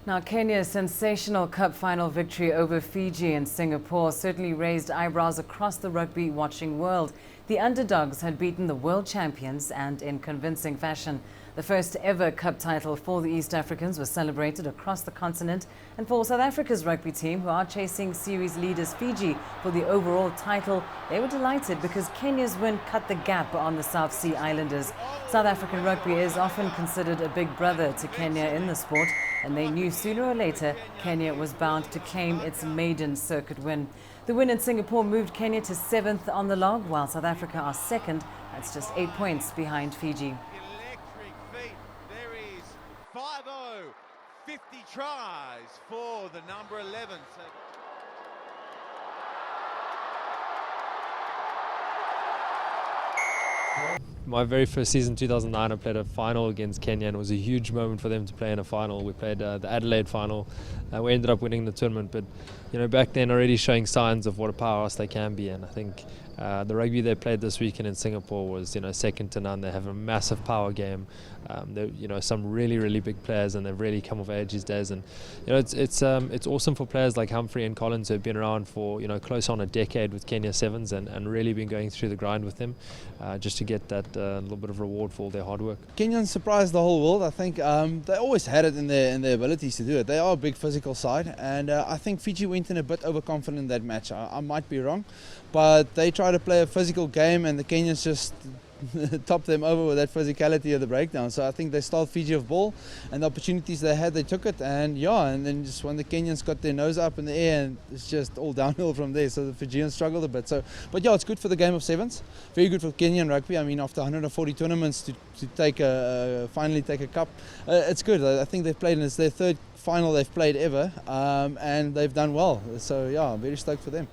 Now, Kenya's sensational cup final victory over Fiji and Singapore certainly raised eyebrows across the rugby-watching world. The underdogs had beaten the world champions, and in convincing fashion. The first ever cup title for the East Africans was celebrated across the continent. And for South Africa's rugby team, who are chasing series leaders Fiji for the overall title, they were delighted because Kenya's win cut the gap on the South Sea Islanders. South African rugby is often considered a big brother to Kenya in the sport, and they knew sooner or later Kenya was bound to claim its maiden circuit win. The win in Singapore moved Kenya to 7th on the log, while South Africa are 2nd. That's just 8 points behind Fiji. Electric feet. There is 5-0, 50 tries for the number 11. My very first season, 2009, I played a final against KENYAN. It was a huge moment for them to play in a final. We played the Adelaide final. We ended up winning the tournament, but back then already showing signs of what a powerhouse they can be. And I think the rugby they played this weekend in Singapore was second to none. They have a massive power game. Some really big players, and they've really come of age these days. And it's awesome for players like Humphrey and Collins, who have been around for close on a decade with Kenya Sevens, and really been going through the grind with them, just to get that little bit of reward for all their hard work. Kenyan surprised the whole world. I think they always had it in their abilities to do it. They are a big physical side, and I think Fiji went in a bit overconfident in that match. I might be wrong, but they try to play a physical game, and the Kenyans just topped them over with that physicality of the breakdown. So I think they stole Fiji of ball, and the opportunities they had, they took it. And then just when the Kenyans got their nose up in the air, and it's just all downhill from there. So the Fijians struggled a bit. But it's good for the game of sevens. Very good for Kenyan rugby. I mean, after 140 tournaments to finally take a cup, it's good. I think they've played, and it's their third final they've played ever, and they've done well. So I'm very stoked for them.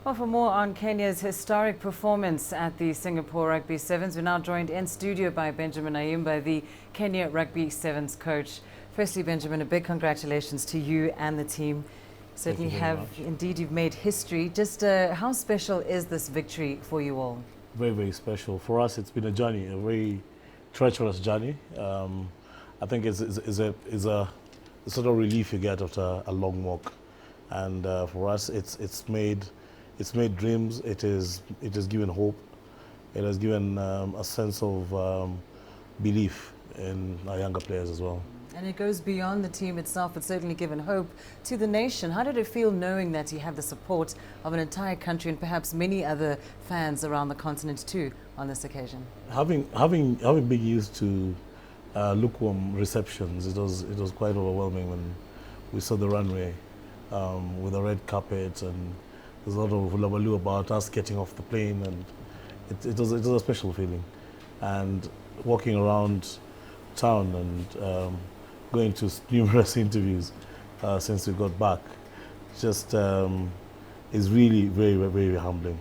Well, for more on Kenya's historic performance at the Singapore Rugby Sevens, we're now joined in studio by Benjamin AYIMBA, the Kenya Rugby Sevens coach. Firstly, Benjamin, a big congratulations to you and the team. Certainly indeed, you've made history. Just how special is this victory for you all? Very special. For us, it's been a journey, a very treacherous journey. I think it's a sort of relief you get after a long walk. And for us, it's made dreams. It has given hope. It has given a sense of belief in our younger players as well. And it goes beyond the team itself. It's certainly given hope to the nation. How did it feel knowing that you have the support of an entire country and perhaps many other fans around the continent too on this occasion? Having been used to lukewarm receptions, it was quite overwhelming when we saw the runway with the red carpet, and there's a lot of hullabaloo about us getting off the plane, and it was a special feeling. And walking around town and going to numerous interviews since we got back, just is really very humbling.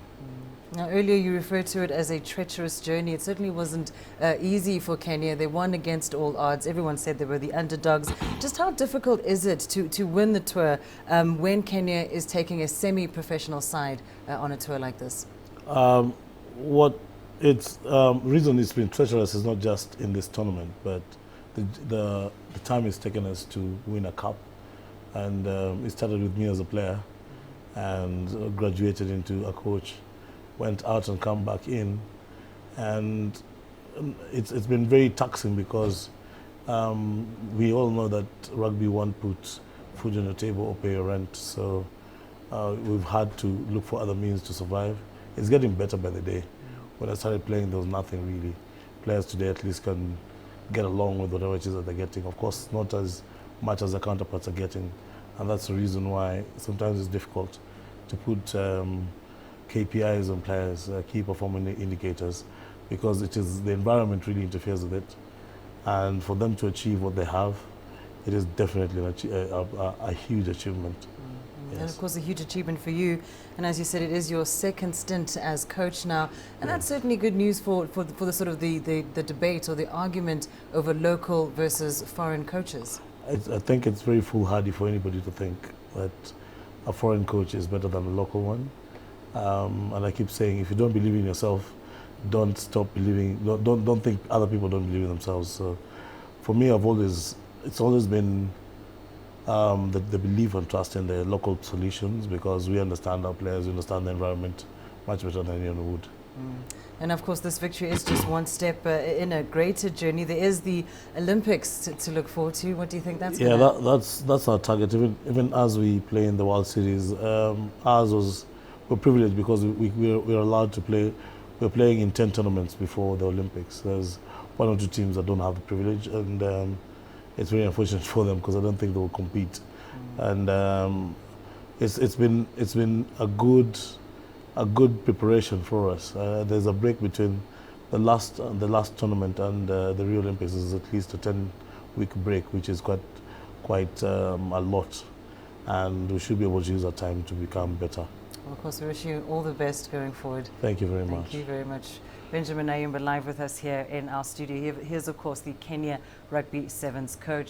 Now, earlier you referred to it as a treacherous journey. It certainly wasn't easy for Kenya. They won against all odds. Everyone said they were the underdogs. Just how difficult is it to win the tour when Kenya is taking a semi-professional side on a tour like this? Reason it's been treacherous is not just in this tournament, but the time it's taken us to win a cup. And it started with me as a player and graduated into a coach. Went out and come back in, and it's been very taxing because we all know that rugby won't put food on the table or pay your rent, so we've had to look for other means to survive. It's getting better by the day. When I started playing, there was nothing really. Players today at least can get along with whatever it is that they're getting. Of course, not as much as the counterparts are getting, and that's the reason why sometimes it's difficult to put KPIs on players, key performance indicators, because it is the environment really interferes with it. And for them to achieve what they have, it is definitely a huge achievement. Yes. And of course a huge achievement for you. And as you said, it is your second stint as coach now. And that's certainly good news for the sort of the debate or the argument over local versus foreign coaches. I think it's very foolhardy for anybody to think that a foreign coach is better than a local one. And I keep saying, if you don't believe in yourself, don't stop believing. Don't think other people don't believe in themselves. So, for me, it's always been they believe and trust in the local solutions, because we understand our players, we understand the environment much better than anyone would. And of course, this victory is just one step in a greater journey. There is the Olympics to look forward to. What do you think that's going to that's our target. Even as we play in the World Series, we're privileged because we're allowed to play. We're playing in 10 tournaments before the Olympics. There's 1 or 2 teams that don't have the privilege, and it's very unfortunate for them, because I don't think they will compete. And it's been a good preparation for us. There's a break between the last tournament and the Rio Olympics. Is at least a 10-week break, which is quite a lot, and we should be able to use our time to become better. Well, of course, we wish you all the best going forward. Thank you very much. Thank you very much. Benjamin AYIMBA live with us here in our studio. Here's, of course, the Kenya Rugby Sevens coach.